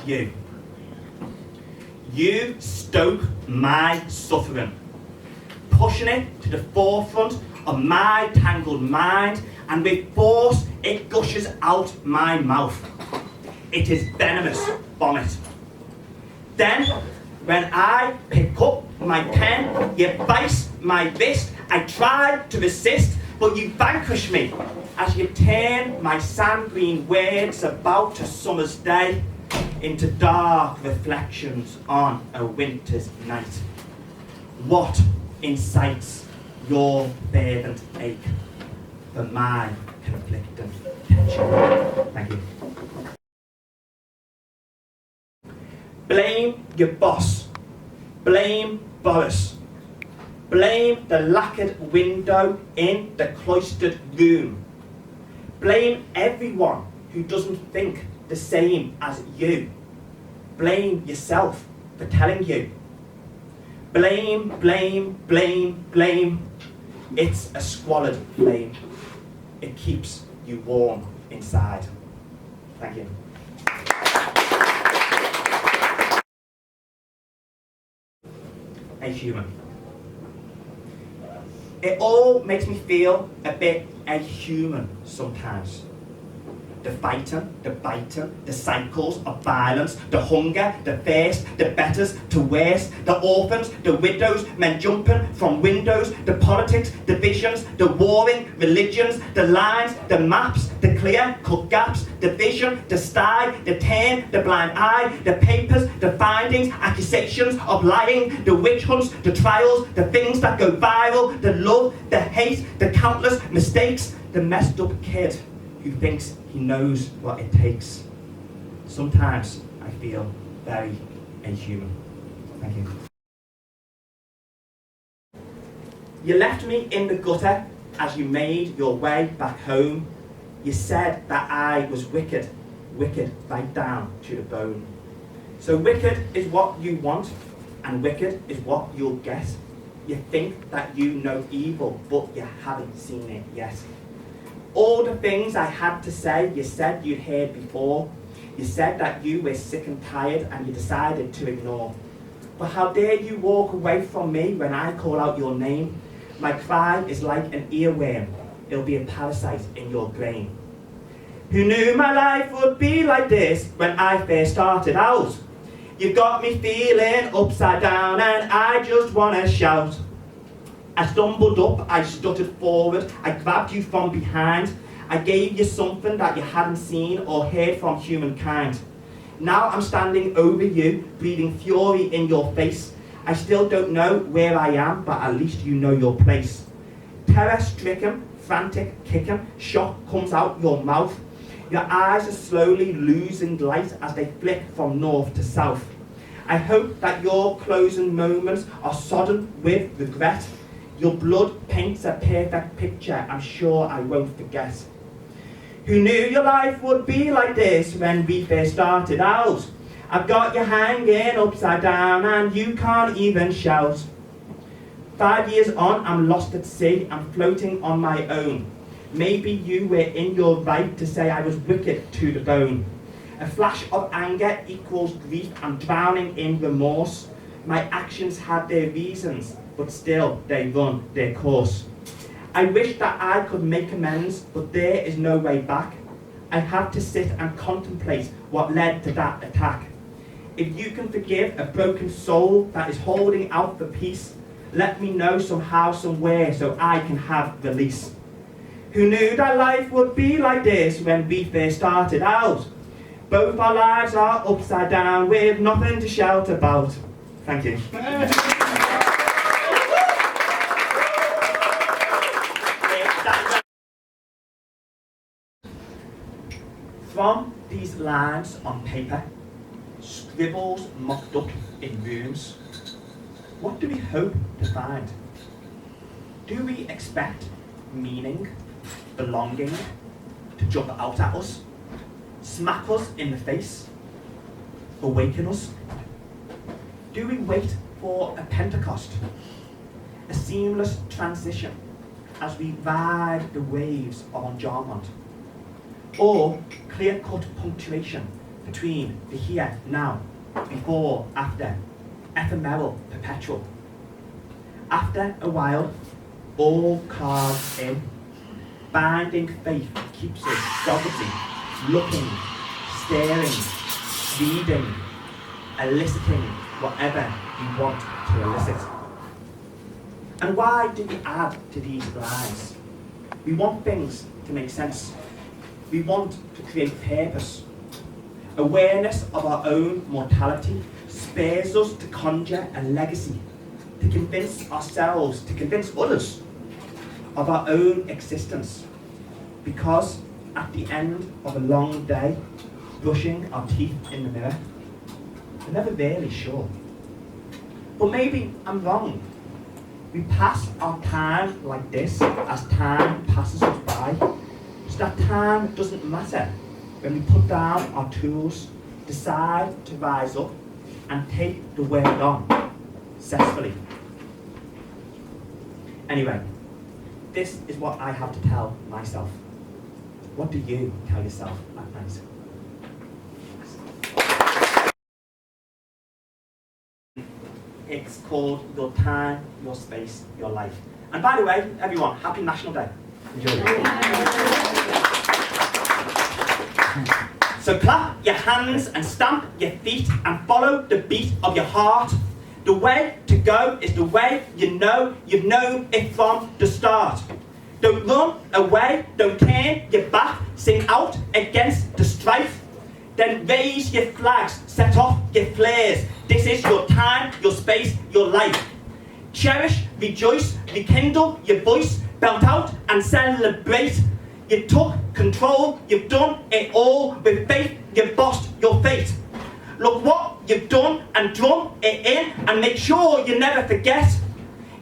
you. You stoke my suffering, pushing it to the forefront of my tangled mind, and with force it gushes out my mouth. It is venomous vomit. Then, when I pick up my pen, you vice my wrist. I try to resist, but you vanquish me as you turn my sand-green words about a summer's day into dark reflections on a winter's night. What incites your fervent ache for my conflicting tension? Thank you. Blame your boss. Blame Boris. Blame the lacquered window in the cloistered room. Blame everyone who doesn't think the same as you. Blame yourself for telling you. Blame, blame, blame, blame. It's a squalid flame. It keeps you warm inside. Thank you. A human. It all makes me feel a bit a human sometimes. The fighting, the biting, the cycles of violence, the hunger, the thirst, the betters to worse, the orphans, the widows, men jumping from windows, the politics, the visions, the warring religions, the lines, the maps, the clear-cut gaps, the vision, the sty, the turn, the blind eye, the papers, the findings, accusations of lying, the witch hunts, the trials, the things that go viral, the love, the hate, the countless mistakes, the messed up kid who thinks he knows what it takes. Sometimes I feel very inhuman. Thank you. You left me in the gutter as you made your way back home. You said that I was wicked, wicked right down to the bone. So wicked is what you want, and wicked is what you'll get. You think that you know evil, but you haven't seen it yet. All the things I had to say, you said you'd heard before. You said that you were sick and tired and you decided to ignore. But how dare you walk away from me when I call out your name? My cry is like an earworm. It'll be a parasite in your brain. Who knew my life would be like this when I first started out? You got me feeling upside down and I just want to shout. I stumbled up, I stuttered forward, I grabbed you from behind. I gave you something that you hadn't seen or heard from humankind. Now I'm standing over you, breathing fury in your face. I still don't know where I am, but at least you know your place. Terror-stricken, frantic, kicking, shock comes out your mouth. Your eyes are slowly losing light as they flick from north to south. I hope that your closing moments are sodden with regret. Your blood paints a perfect picture I'm sure I won't forget. Who knew your life would be like this when we first started out? I've got you hanging upside down and you can't even shout. 5 years on, I'm lost at sea, I'm floating on my own. Maybe you were in your right to say I was wicked to the bone. A flash of anger equals grief, I'm drowning in remorse. My actions had their reasons, but still they run their course. I wish that I could make amends, but there is no way back. I have to sit and contemplate what led to that attack. If you can forgive a broken soul that is holding out for peace, let me know somehow, somewhere, so I can have release. Who knew that life would be like this when we first started out? Both our lives are upside down with nothing to shout about. Thank you. From these lines on paper, scribbles mocked up in rooms, what do we hope to find? Do we expect meaning, belonging to jump out at us, smack us in the face, awaken us? Do we wait for a Pentecost, a seamless transition as we ride the waves of Enjambment? Or clear-cut punctuation between the here, now, before, after, ephemeral, perpetual. After a while, all cards in, binding faith keeps us doggedly looking, staring, reading, eliciting whatever we want to elicit. And why do we add to these lies? We want things to make sense. We want to create purpose. Awareness of our own mortality spurs us to conjure a legacy, to convince ourselves, to convince others of our own existence. Because at the end of a long day, brushing our teeth in the mirror, we're never really sure. But maybe I'm wrong. We pass our time like this as time passes us by, so that time doesn't matter when we put down our tools, decide to rise up and take the world on successfully. Anyway, this is what I have to tell myself. What do you tell yourself at night? It's called Your Time, Your Space, Your Life. And by the way, everyone, happy National Day. Enjoy it. So clap your hands and stamp your feet and follow the beat of your heart. The way to go is the way you know you've known it from the start. Don't run away, don't turn your back, sing out against the strife. Then raise your flags, set off your flares. This is your time, your space, your life. Cherish, rejoice, rekindle your voice, belt out and celebrate. You took control, you've done it all with faith, you bossed your fate. Look what you've done and drum it in and make sure you never forget.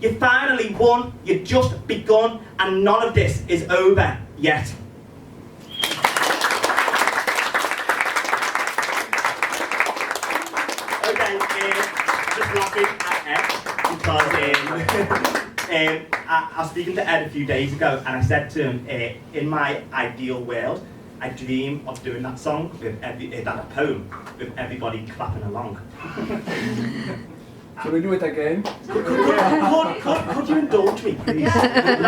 You finally won, you've just begun and none of this is over yet. Just laughing at Ed because I was speaking to Ed a few days ago and I said to him, in my ideal world, I dream of doing that song with that poem with everybody clapping along. Shall we do it again? Could you indulge me, please? Okay?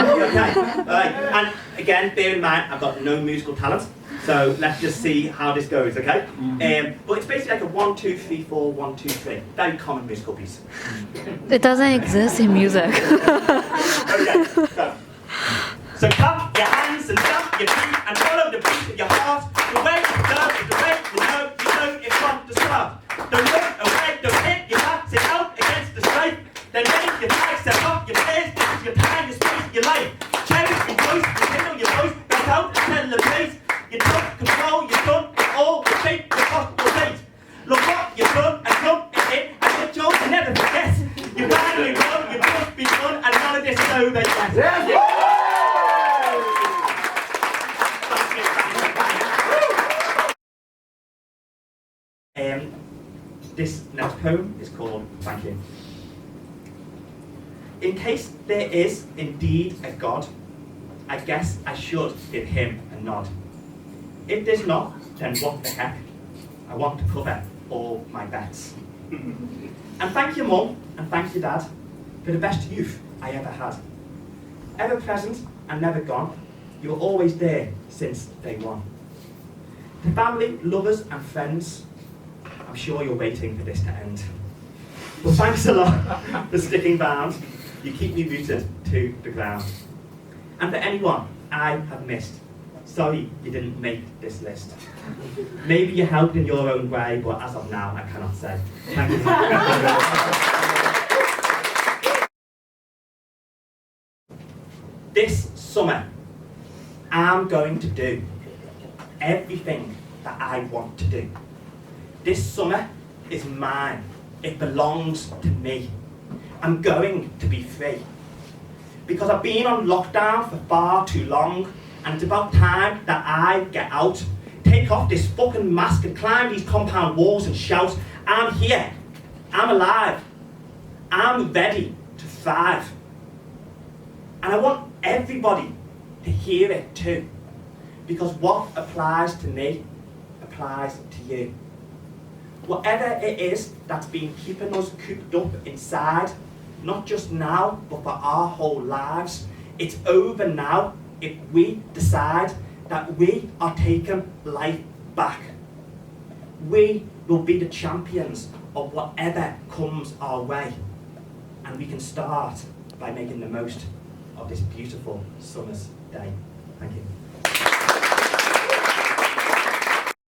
Right. And again, bear in mind, I've got no musical talent. So let's just see how this goes, okay? But it's basically like a 1, 2, 3, 4, 1, 2, 3. Very common musical piece. It doesn't exist in music. Okay, so clap your hands and stamp your feet and follow the beat of your heart. The way you go is the way you know it from the start. Don't run away, don't hit your back, sit out against the strife. Then raise your flag, set off your flares. This is your time, your space, your life. Cherish, rejoice, rekindle your voice, back out and celebrate. You took control, you've done it all, you take the cost of fate. Look what you've done and drum it in, and your job you never forget. You finally won, you've just begun, and none of this is over yet. Yes. This next poem is called Thank You. In case there is indeed a God, I guess I should give him a nod. If there's not, then what the heck? I want to cover all my bets. And thank you, Mum, and thank you, Dad, for the best youth I ever had. Ever present and never gone, you were always there since day one. To family, lovers and friends, I'm sure you're waiting for this to end. Well, thanks a lot for sticking round. You keep me rooted to the ground. And for anyone I have missed, sorry you didn't make this list. Maybe you helped in your own way, but as of now, I cannot say. Thank you. This summer, I'm going to do everything that I want to do. This summer is mine. It belongs to me. I'm going to be free. Because I've been on lockdown for far too long, and it's about time that I get out, take off this fucking mask and climb these compound walls and shout, I'm here, I'm alive, I'm ready to thrive. And I want everybody to hear it too, because what applies to me applies to you. Whatever it is that's been keeping us cooped up inside, not just now, but for our whole lives, it's over now if we decide that we are taking life back. We will be the champions of whatever comes our way. And we can start by making the most of this beautiful summer's day. Thank you.